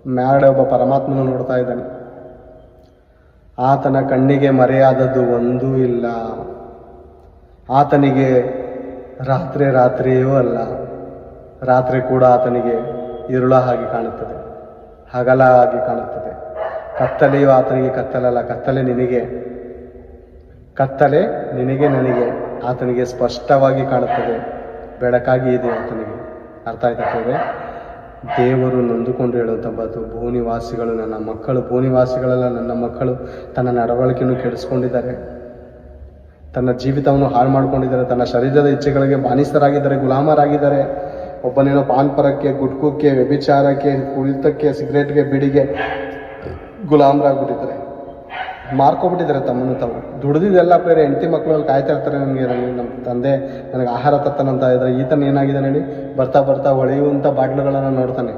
ಮ್ಯಾಡೆ ಒಬ್ಬ ಪರಮಾತ್ಮನು ನೋಡ್ತಾ ಇದ್ದಾನೆ. ಆತನ ಕಣ್ಣಿಗೆ ಮರೆಯಾದದ್ದು ಒಂದೂ ಇಲ್ಲ. ಆತನಿಗೆ ರಾತ್ರಿ ರಾತ್ರಿಯೂ ಅಲ್ಲ, ರಾತ್ರಿ ಕೂಡ ಆತನಿಗೆ ഇരുಳ ಹಾಗೆ ಕಾಣುತ್ತದೆ, ಹಗಲ ಆಗಿ ಕಾಣುತ್ತದೆ. ಕತ್ತಲೆಯೂ ಆತನಿಗೆ ಕತ್ತಲಲ್ಲ, ಕತ್ತಲೆ ನಿನಗೆ ನನಗೆ ಆತನಿಗೆ ಸ್ಪಷ್ಟವಾಗಿ ಕಾಣುತ್ತದೆ, ಬೆಳಕಾಗಿ ಇದೆ ಆತನಿಗೆ. ಅರ್ಥ ಆಯ್ತದೆ? ದೇವರು ನೊಂದುಕೊಂಡು ಹೇಳುವಂಥದ್ದು, ಭೂನಿವಾಸಿಗಳು ನನ್ನ ಮಕ್ಕಳು, ಭೂನಿವಾಸಿಗಳೆಲ್ಲ ನನ್ನ ಮಕ್ಕಳು ತನ್ನ ನಡವಳಿಕೆಯನ್ನು ಕೆಡಿಸ್ಕೊಂಡಿದ್ದಾರೆ, ತನ್ನ ಜೀವಿತವನ್ನು ಹಾಳು ಮಾಡ್ಕೊಂಡಿದ್ದಾರೆ, ತನ್ನ ಶರೀರದ ಇಚ್ಛೆಗಳಿಗೆ ಬಾನಿಸರಾಗಿದ್ದಾರೆ, ಗುಲಾಮರಾಗಿದ್ದಾರೆ. ಒಬ್ಬನೇನೋ ಪಾನ್ಪರಕ್ಕೆ, ಗುಟ್ಕುಕ್ಕೆ, ವ್ಯಭಿಚಾರಕ್ಕೆ, ಕುಳಿತಕ್ಕೆ, ಸಿಗರೇಟ್ಗೆ, ಬಿಡಿಗೆ ಗುಲಾಮರಾಗ್ಬಿಟ್ಟಿದ್ದಾರೆ, ಮಾರ್ಕೊಬಿಟ್ಟಿದ್ದಾರೆ ತಮ್ಮನ್ನು ತಾವು. ದುಡಿದಿದ್ದೆಲ್ಲ ಬೇರೆ ಹೆಂಡತಿ ಮಕ್ಕಳಲ್ಲಿ ಕಾಯ್ತಾ ಇರ್ತಾರೆ, ನಮ್ಮ ತಂದೆ ನನಗೆ ಆಹಾರ ತತ್ತಾನಂತ ಇದ್ದಾರೆ. ಈತನ ಏನಾಗಿದೆ ಹೇಳಿ, ಬರ್ತಾ ಬರ್ತಾ ಹೊಳೆಯುವಂಥ ಬಾಟ್ಲುಗಳನ್ನು ನೋಡ್ತಾನೆ.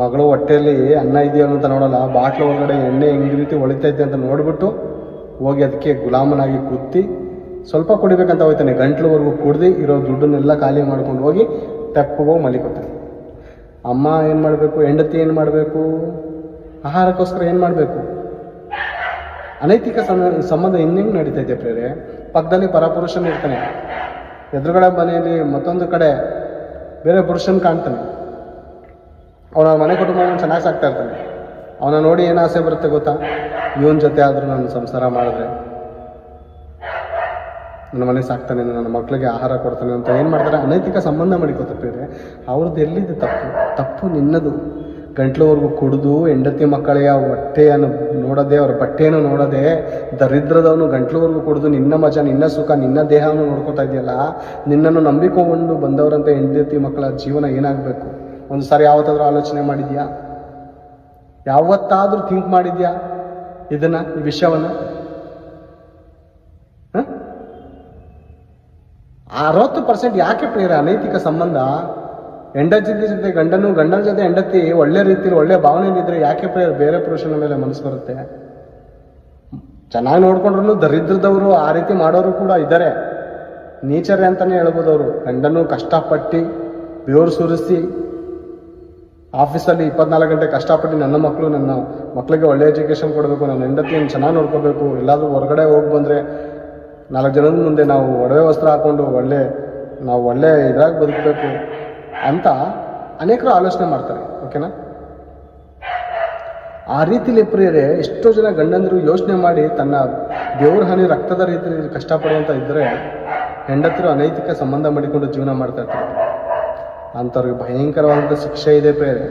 ಮಗಳು ಹೊಟ್ಟೆಯಲ್ಲಿ ಅನ್ನ ಇದೆಯೋ ಅಂತ ನೋಡಲ್ಲ, ಬಾಟ್ಲು ಒಳಗಡೆ ಎಣ್ಣೆ ಹೆಂಗೆ ರೀತಿ ಹೊಳಿತೈತೆ ಅಂತ ನೋಡಿಬಿಟ್ಟು ಹೋಗಿ ಅದಕ್ಕೆ ಗುಲಾಮನಾಗಿ ಕುತ್ತಿ ಸ್ವಲ್ಪ ಕುಡಿಬೇಕಂತ ಹೋಗ್ತಾನೆ. ಗಂಟ್ಲುವರೆಗೂ ಕುಡ್ದು ಇರೋ ದುಡ್ಡನ್ನೆಲ್ಲ ಖಾಲಿ ಮಾಡ್ಕೊಂಡು ಹೋಗಿ ತೆಪ್ಪಗೋಗಿ ಮಲಿಕೊತಾನೆ. ಅಮ್ಮ ಏನು ಮಾಡಬೇಕು, ಹೆಂಡತಿ ಏನು ಮಾಡಬೇಕು, ಆಹಾರಕ್ಕೋಸ್ಕರ ಏನು ಮಾಡಬೇಕು? ಅನೈತಿಕ ಸಂಬಂಧ ಇನ್ನೇನು ನಡೀತೈತೆ ಪ್ರೇರೆ? ಪಕ್ಕದಲ್ಲಿ ಪರಪುರುಷನ ಇರ್ತಾನೆ, ಎದುರುಗಡೆ ಮನೆಯಲ್ಲಿ ಮತ್ತೊಂದು ಕಡೆ ಬೇರೆ ಪುರುಷನ ಕಾಣ್ತಾನೆ. ಅವನ ಮನೆ ಕುಟುಂಬವನ್ನು ಚೆನ್ನಾಗಿ ಸಾಕ್ತಾ ಇರ್ತಾನೆ. ಅವನ ನೋಡಿ ಏನು ಆಸೆ ಬರುತ್ತೆ ಗೊತ್ತಾ? ಇವನ ಜೊತೆ ಆದರೂ ನಾನು ಸಂಸಾರ ಮಾಡಿದ್ರೆ ನನ್ನ ಮನೆ ಸಾಕ್ತಾನೆ, ನನ್ನ ಮಕ್ಕಳಿಗೆ ಆಹಾರ ಕೊಡ್ತಾನೆ ಅಂತ ಏನು ಮಾಡ್ತಾರೆ? ಅನೈತಿಕ ಸಂಬಂಧ ಮಾಡಿಕೊತಪ್ಪಿದ್ರೆ ಅವ್ರದ್ದು ಎಲ್ಲಿದೆ ತಪ್ಪು? ತಪ್ಪು ನಿನ್ನದು. ಗಂಟ್ಲುವರೆಗೂ ಕುಡಿದು ಹೆಂಡತಿ ಮಕ್ಕಳೆಯ ಹೊಟ್ಟೆಯನ್ನು ನೋಡದೆ, ಅವ್ರ ಬಟ್ಟೆಯನ್ನು ನೋಡದೆ, ದರಿದ್ರದವನು ಗಂಟ್ಲುವರೆಗೂ ಕುಡಿದು ನಿನ್ನ ಮಜಾ, ನಿನ್ನ ಸುಖ, ನಿನ್ನ ದೇಹವನ್ನು ನೋಡ್ಕೊತಾ ಇದೆಯಲ್ಲ, ನಿನ್ನನ್ನು ನಂಬಿಕೊಂಡು ಬಂದವರಂತೆ ಹೆಂಡತಿ ಮಕ್ಕಳ ಜೀವನ ಏನಾಗಬೇಕು? ಒಂದು ಸಾರಿ ಯಾವತ್ತಾದ್ರೂ ಆಲೋಚನೆ ಮಾಡಿದ್ಯಾ? ಯಾವತ್ತಾದ್ರೂ ಥಿಂಕ್ ಮಾಡಿದ್ಯಾ ಇದನ್ನ, ಈ ವಿಷಯವನ್ನು? 60% ಯಾಕೆ ಪ್ರೇರ ಅನೈತಿಕ ಸಂಬಂಧ? ಹೆಂಡತಿ ಜೊತೆ ಗಂಡನ ಜೊತೆ ಹೆಂಡತಿ ಒಳ್ಳೆ ರೀತಿಯಲ್ಲಿ ಒಳ್ಳೆ ಭಾವನೆಯಲ್ಲಿದ್ದರೆ ಯಾಕೆ ಪ್ರೇರ ಬೇರೆ ಪುರುಷನ ಮೇಲೆ ಮನಸ್ಸು ಬರುತ್ತೆ? ಚೆನ್ನಾಗಿ ನೋಡ್ಕೊಂಡ್ರು ದರಿದ್ರದವರು ಆ ರೀತಿ ಮಾಡೋರು ಕೂಡ ಇದ್ದಾರೆ. ನೀಚರೇ ಅಂತಾನೆ ಹೇಳ್ಬೋದು ಅವರು. ಗಂಡನು ಕಷ್ಟಪಟ್ಟು ಬೆವರು ಸುರಿಸಿ ಆಫೀಸಲ್ಲಿ 24 ಗಂಟೆ ಕಷ್ಟಪಟ್ಟು ನನ್ನ ಮಕ್ಕಳಿಗೆ ಒಳ್ಳೆ ಎಜುಕೇಷನ್ ಕೊಡಬೇಕು, ನನ್ನ ಹೆಂಡತಿಯನ್ನು ಚೆನ್ನಾಗಿ ನೋಡ್ಕೋಬೇಕು, ಎಲ್ಲಾದರೂ ಹೊರಗಡೆ ಹೋಗಿ ಬಂದರೆ 4 ಜನದ ಮುಂದೆ ನಾವು ಒಡವೆ ವಸ್ತ್ರ ಹಾಕ್ಕೊಂಡು ನಾವು ಒಳ್ಳೆ ಇದ್ರಾಗ ಬದುಕಬೇಕು ಅಂತ ಅನೇಕರು ಆಲೋಚನೆ ಮಾಡ್ತಾರೆ. ಓಕೆನಾ? ಆ ರೀತಿಲಿ ಪ್ರಿಯರೇ ಎಷ್ಟೋ ಜನ ಗಂಡಂದರು ಯೋಚನೆ ಮಾಡಿ ತನ್ನ ಬೆವರು ಹನಿ ರಕ್ತದ ರೀತಿಯಲ್ಲಿ ಕಷ್ಟಪಡುವಂತ ಇದ್ದರೆ ಹೆಂಡತಿರು ಅನೈತಿಕ ಸಂಬಂಧ ಮಾಡಿಕೊಂಡು ಜೀವನ ಮಾಡ್ತಾ ಇರ್ತಾರೆ. ಅಂಥವ್ರಿಗೆ ಭಯಂಕರವಾದಂಥ ಶಿಕ್ಷೆ ಇದೆ ಪ್ರೇರೆ.